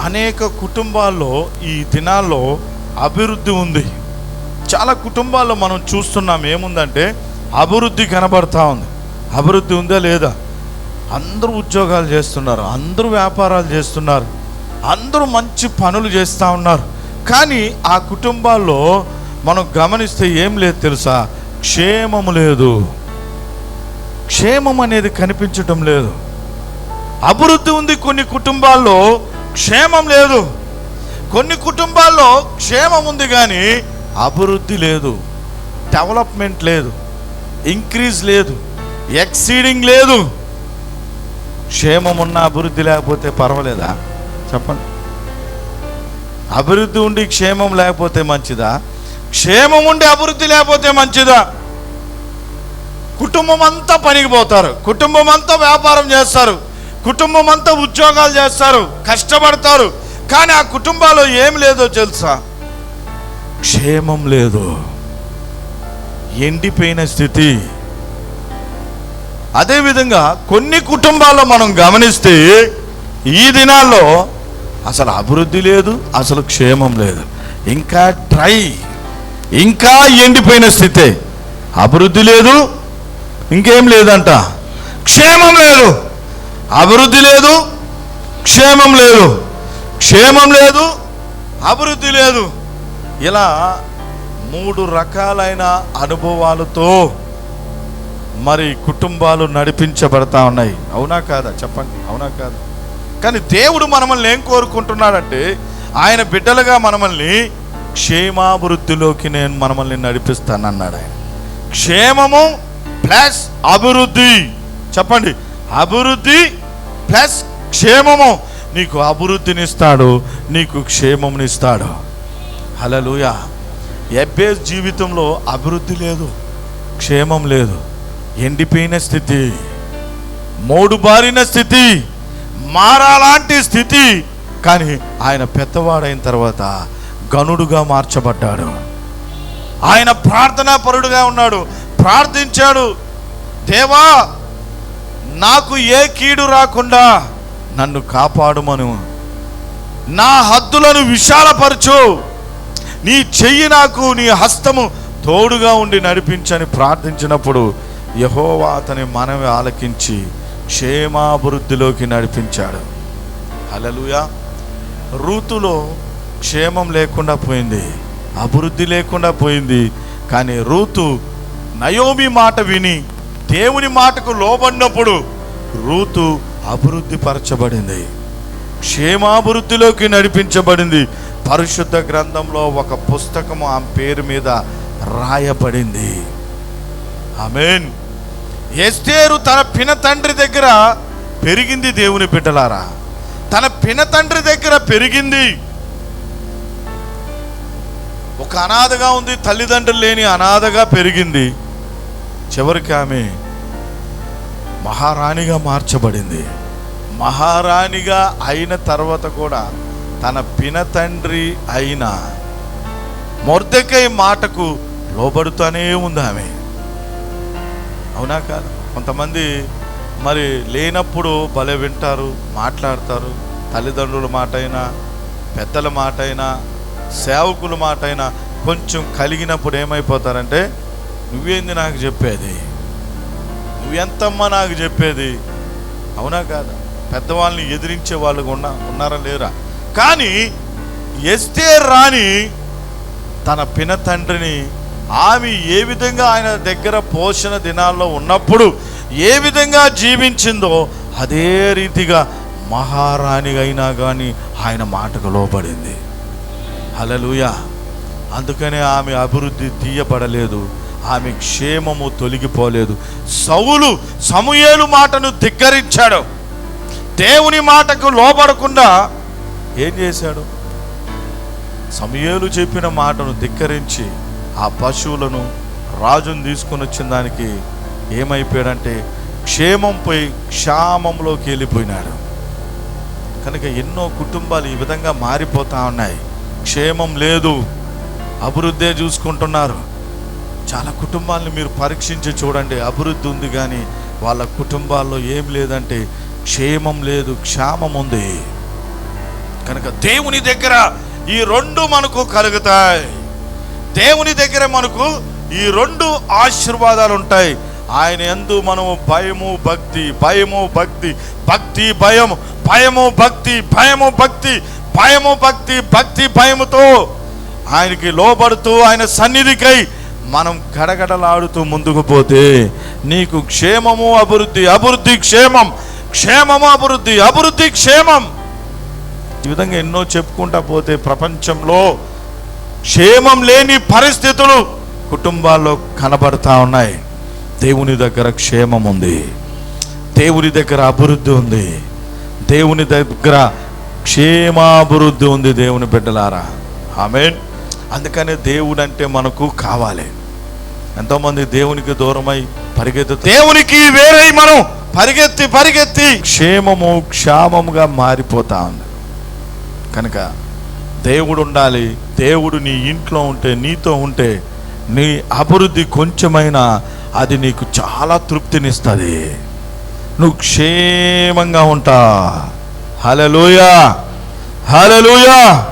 అనేక కుటుంబాల్లో ఈ దినాల్లో అభివృద్ధి ఉంది. చాలా కుటుంబాల్లో మనం చూస్తున్నాం, ఏముందంటే అభివృద్ధి కనబడతా ఉంది. అభివృద్ధి ఉందా లేదా? అందరూ ఉద్యోగాలు చేస్తున్నారు, అందరూ వ్యాపారాలు చేస్తున్నారు, అందరూ మంచి పనులు చేస్తూ ఉన్నారు. కానీ ఆ కుటుంబాల్లో మనం గమనిస్తే ఏం లేదు తెలుసా? క్షేమము లేదు. క్షేమం అనేది కనిపించటం లేదు. అభివృద్ధి ఉంది కొన్ని కుటుంబాల్లో, క్షేమం లేదు. కొన్ని కుటుంబాల్లో క్షేమం ఉంది కానీ అభివృద్ధి లేదు, డెవలప్మెంట్ లేదు, ఇంక్రీజ్ లేదు, ఎక్సీడింగ్ లేదు. క్షేమం ఉన్న అభివృద్ధి లేకపోతే పర్వాలేదా? చెప్పండి. అభివృద్ధి ఉండి క్షేమం లేకపోతే మంచిదా? క్షేమం ఉండి అభివృద్ధి లేకపోతే మంచిదా? కుటుంబం అంతా పనికి పోతారు, కుటుంబం అంతా వ్యాపారం చేస్తారు, కుటుంబం అంతా ఉద్యోగాలు చేస్తారు, కష్టపడతారు, కానీ ఆ కుటుంబాల్లో ఏం లేదో తెలుసా? క్షేమం లేదు, ఎండిపోయిన స్థితి. అదేవిధంగా కొన్ని కుటుంబాల్లో మనం గమనిస్తే ఈ దినాల్లో అసలు అభివృద్ధి లేదు, అసలు క్షేమం లేదు. ఇంకా డ్రై, ఇంకా ఎండిపోయిన స్థితే. అభివృద్ధి లేదు, ఇంకేం లేదంట, క్షేమం లేదు. అభివృద్ధి లేదు, క్షేమం లేదు, క్షేమం లేదు, అభివృద్ధి లేదు. ఇలా 3 రకాలైన అనుభవాలతో మరి కుటుంబాలు నడిపించబడతా ఉన్నాయి. అవునా కాదా? చెప్పండి, అవునా కాదా? కానీ దేవుడు మనల్ని ఏం కోరుకుంటున్నాడంటే, ఆయన బిడ్డలుగా మనల్ని క్షేమాభివృద్ధిలోకి నేను మనల్ని నడిపిస్తానన్నాడు ఆయన. క్షేమము ప్లస్ అభివృద్ధి. చెప్పండి, అభివృద్ధి ప్లస్ క్షేమము. నీకు అభివృద్ధినిస్తాడు, నీకు క్షేమమునిస్తాడు. హల్లెలూయా. ఎబ్బేస్ జీవితంలో అభివృద్ధి లేదు, క్షేమం లేదు, ఎండిపోయిన స్థితి, మోడుబారిన స్థితి, మారాలాంటి స్థితి. కానీ ఆయన పెద్దవాడైన తర్వాత గనుడుగా మార్చబడ్డాడు. ఆయన ప్రార్థనా పరుడుగా ఉన్నాడు, ప్రార్థించాడు, దేవా నాకు ఏ కీడు రాకుండా నన్ను కాపాడుమను, నా హద్దులను విశాలపరచు, నీ చెయ్యి నాకు, నీ హస్తము తోడుగా ఉండి నడిపించని ప్రార్థించినప్పుడు యెహోవా అతని మనవి ఆలకించి క్షేమాభివృద్ధిలోకి నడిపించాడు. హల్లెలూయా. రూతులో క్షేమం లేకుండా పోయింది, అభివృద్ధి లేకుండా పోయింది. కానీ రూతు నయోమి మాట విని దేవుని మాటకు లోబడినప్పుడు రూతు అభివృద్ధి పరచబడింది, క్షేమాభివృద్ధిలోకి నడిపించబడింది. పరిశుద్ధ గ్రంథంలో ఒక పుస్తకము ఆమె పేరు మీద రాయబడింది. ఆమేన్. ఎస్తేరు తన పినతండ్రి దగ్గర పెరిగింది. దేవుని బిడ్డలారా, తన పినతండ్రి దగ్గర పెరిగింది. ఒక అనాథగా ఉంది, తల్లిదండ్రులు లేని అనాథగా పెరిగింది. చివరికి ఆమె మహారాణిగా మార్చబడింది. మహారాణిగా అయిన తర్వాత కూడా తన పినతండ్రి అయిన మొర్దెకై మాటకు లోబడుతూనే ఉంది ఆమె. అవునా కాదు? కొంతమంది మరి లేనప్పుడు భలే వింటారు, మాట్లాడతారు. తల్లిదండ్రుల మాట అయినా, పెద్దల మాట అయినా, సేవకుల మాట అయినా కొంచెం కలిగినప్పుడు ఏమైపోతారంటే, నువ్వేంది నాకు చెప్పేది, నువ్వెంతమ్మా నాకు చెప్పేది. అవునా కాదా? పెద్దవాళ్ళని ఎదిరించే వాళ్ళు ఉన్నారా లేరా? కానీ ఎస్తేరు రాణి తన పినతండ్రిని, ఆమె ఏ విధంగా ఆయన దగ్గర పోషణ దినాల్లో ఉన్నప్పుడు ఏ విధంగా జీవించిందో అదే రీతిగా మహారాణి అయినా కానీ ఆయన మాటకు లోబడింది. హల్లెలూయా. అందుకనే ఆమె అభివృద్ధి తీయబడలేదు, ఆమె క్షేమము తొలగిపోలేదు. సౌలు సమూయేలు మాటను ధిక్కరించాడు, దేవుని మాటకు లోబడకుండా ఏం చేశాడు? సమూయేలు చెప్పిన మాటను ధిక్కరించి ఆ పశువులను, రాజును తీసుకొని వచ్చిన దానికి ఏమైపోయాడంటే క్షేమం పోయి క్షామంలోకి వెళ్ళిపోయినాడు. కనుక ఎన్నో కుటుంబాలు ఈ విధంగా మారిపోతూ ఉన్నాయి. క్షేమం లేదు, అభివృద్ధే చూసుకుంటున్నారు. చాలా కుటుంబాలను మీరు పరీక్షించి చూడండి, అభివృద్ధి ఉంది కానీ వాళ్ళ కుటుంబాల్లో ఏం లేదంటే క్షేమం లేదు, క్షామం ఉంది. కనుక దేవుని దగ్గర ఈ రెండు మనకు కలుగుతాయి. దేవుని దగ్గర మనకు ఈ రెండు ఆశీర్వాదాలు ఉంటాయి. ఆయన యందు మనము భయము భక్తి, భయము భక్తి, భక్తి భయం, భయము భక్తి, భయము భక్తి, భయము భక్తి, భక్తి భయముతో ఆయనకి లోబడుతూ ఆయన సన్నిధికై మనం గడగడలాడుతూ ముందుకు పోతే నీకు క్షేమము అభివృద్ధి, అభివృద్ధి క్షేమం, క్షేమము అభివృద్ధి, అభివృద్ధి క్షేమం. ఈ విధంగా ఎన్నో చెప్పుకుంటా పోతే ప్రపంచంలో క్షేమం లేని పరిస్థితులు కుటుంబాల్లో కనబడతా ఉన్నాయి. దేవుని దగ్గర క్షేమం ఉంది, దేవుని దగ్గర అభివృద్ధి ఉంది, దేవుని దగ్గర క్షేమాభివృద్ధి ఉంది. దేవుని బిడ్డలారా, ఆమేన్. అందుకనే దేవుడు అంటే మనకు కావాలి. ఎంతోమంది దేవునికి దూరమై దేవునికి వేరే మనం పరిగెత్తి పరిగెత్తి క్షేమము క్షామముగా మారిపోతా ఉంది. కనుక దేవుడు ఉండాలి. దేవుడు నీ ఇంట్లో ఉంటే, నీతో ఉంటే, నీ అభివృద్ధి కొంచెమైనా అది నీకు చాలా తృప్తినిస్తుంది. నువ్వు క్షేమంగా ఉంటా. హల్లెలూయా, హల్లెలూయా.